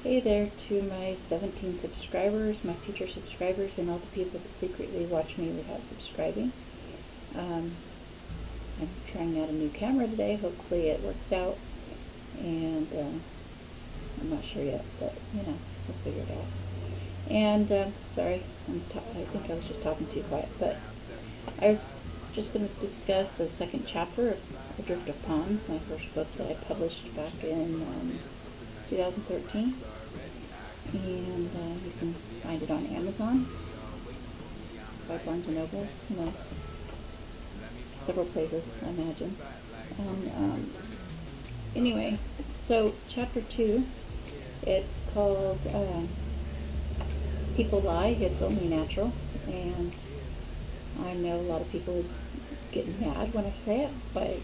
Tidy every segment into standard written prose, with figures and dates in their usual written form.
Hey there to my 17 subscribers, my future subscribers, and all the people that secretly watch me without subscribing. I'm trying out a new camera today. Hopefully it works out. And I'm not sure yet, but we'll figure it out. And sorry, I think I was just talking too quiet, but I was just going to discuss the second chapter of Adrift of Ponds, my first book that I published back in 2013. And you can find it on Amazon, by Barnes & Noble, several places, I imagine. And anyway, so chapter 2, it's called People Lie, It's Only Natural. And I know a lot of people get mad when I say it, but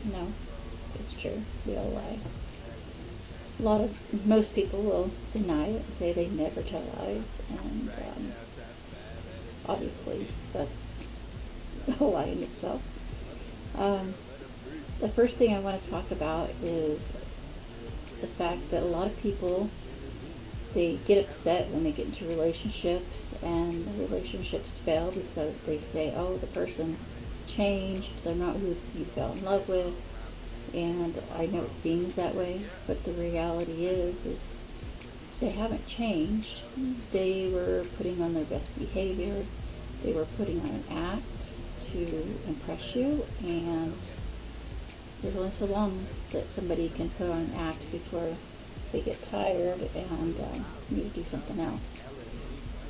it's true, we all lie. Most people will deny it and say they never tell lies, and obviously that's a lie in itself. The first thing I want to talk about is the fact that a lot of people, they get upset when they get into relationships and the relationships fail because they say, oh, the person changed, they're not who you fell in love with. And I know it seems that way, but the reality is they haven't changed. They were putting on their best behavior. They were putting on an act to impress you, and there's only so long that somebody can put on an act before they get tired and need to do something else.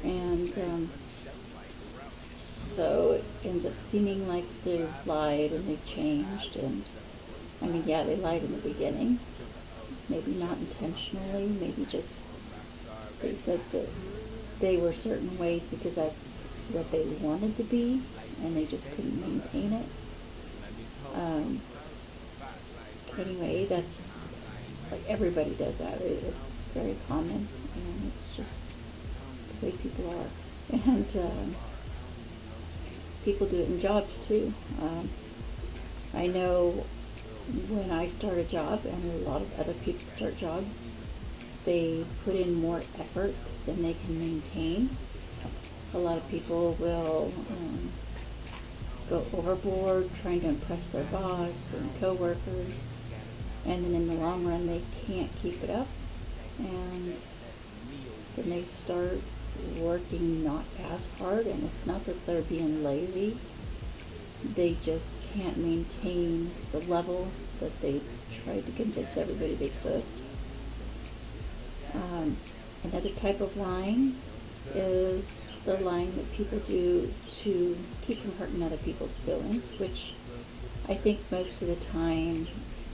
And so it ends up seeming like they lied and they've changed, and they lied in the beginning. Maybe not intentionally, maybe just they said that they were certain ways because that's what they wanted to be, and they just couldn't maintain it. Anyway, that's like everybody does that. It's very common, and it's just the way people are. And people do it in jobs too. I know when I start a job, and a lot of other people start jobs, they put in more effort than they can maintain. A lot of people will go overboard trying to impress their boss and coworkers, and then in the long run they can't keep it up, and then they start working not as hard. And it's not that they're being lazy, they just can't maintain the level that they tried to convince everybody they could. Another type of lying is the lying that people do to keep from hurting other people's feelings, which I think most of the time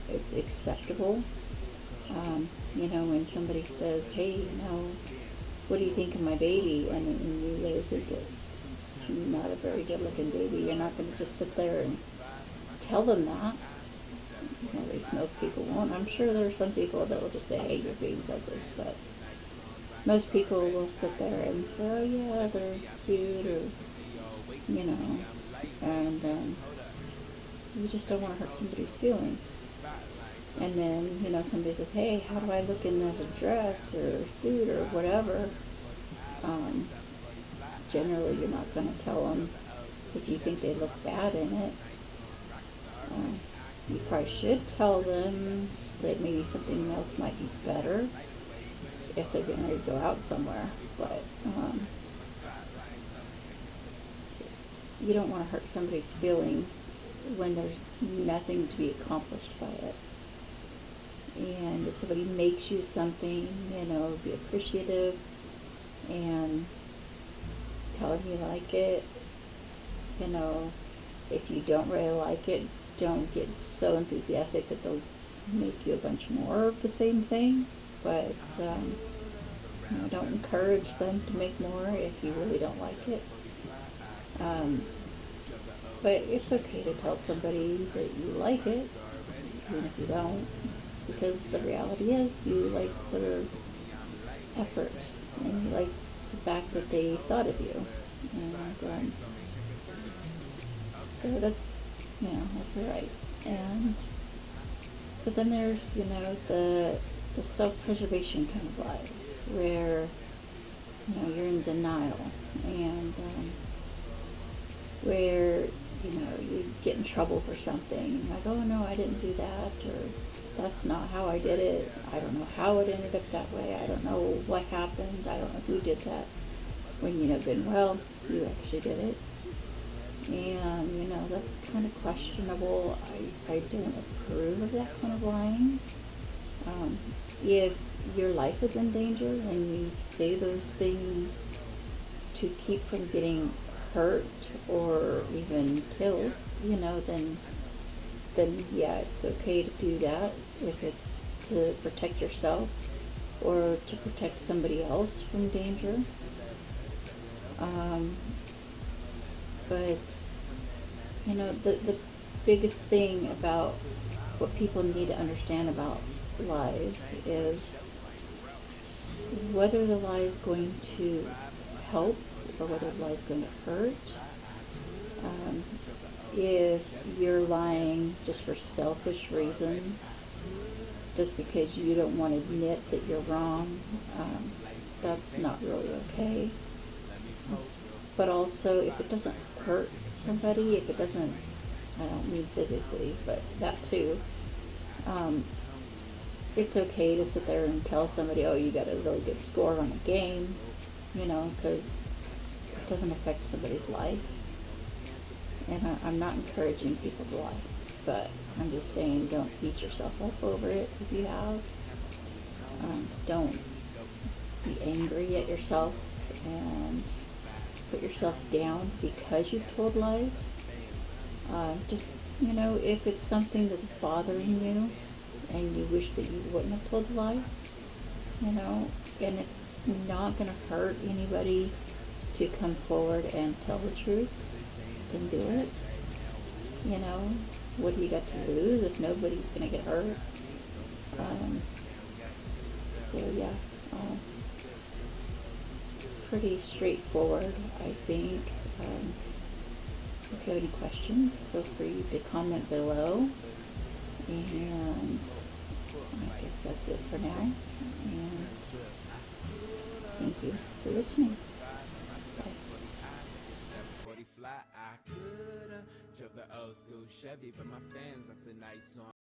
it's acceptable. When somebody says, hey, what do you think of my baby? And you really think it's not a very good looking baby, you're not going to just sit there and tell them that. At least most people won't. I'm sure there are some people that will just say, hey, your baby's ugly, but most people will sit there and say, oh yeah, they're cute, or and you just don't want to hurt somebody's feelings. And then somebody says, hey, how do I look in this dress or suit or whatever? Generally you're not going to tell them if you think they look bad in it. You probably should tell them that maybe something else might be better if they're getting ready to go out somewhere, but you don't want to hurt somebody's feelings when there's nothing to be accomplished by it. And if somebody makes you something, be appreciative and tell them you like it. If you don't really like it, don't get so enthusiastic that they'll make you a bunch more of the same thing. But don't encourage them to make more if you really don't like it. But it's okay to tell somebody that you like it, even if you don't, because the reality is you like their effort and you like the fact that they thought of you. And so that's all right. But then there's the the self-preservation kind of lies, where you're in denial, and where you get in trouble for something, like, oh no, I didn't do that, or that's not how I did it, I don't know how it ended up that way, I don't know what happened, I don't know who did that, when you know good and well you actually did it. And that's kind of questionable. I don't approve of that kind of lying. If your life is in danger and you say those things to keep from getting hurt or even killed, then yeah, it's okay to do that if it's to protect yourself or to protect somebody else from danger. But the biggest thing about what people need to understand about lies is whether the lie is going to help or whether the lie is going to hurt. If you're lying just for selfish reasons, just because you don't want to admit that you're wrong, that's not really okay. But also, if it doesn't hurt somebody, if it doesn't, I don't mean physically, but that too, it's okay to sit there and tell somebody, oh, you got a really good score on a game, because it doesn't affect somebody's life. And I'm not encouraging people to lie, but I'm just saying, don't beat yourself up over it if you have. Don't be angry at yourself and put yourself down because you've told lies. Just, if it's something that's bothering you and you wish that you wouldn't have told the lie, and it's not going to hurt anybody to come forward and tell the truth, then do it. What do you got to lose if nobody's going to get hurt? So yeah, pretty straightforward, I think. If you have any questions, feel free to comment below. And I guess that's it for now. And thank you for listening. Bye. Fly, I coulda drove the old school Chevy, but my fans left the nice on.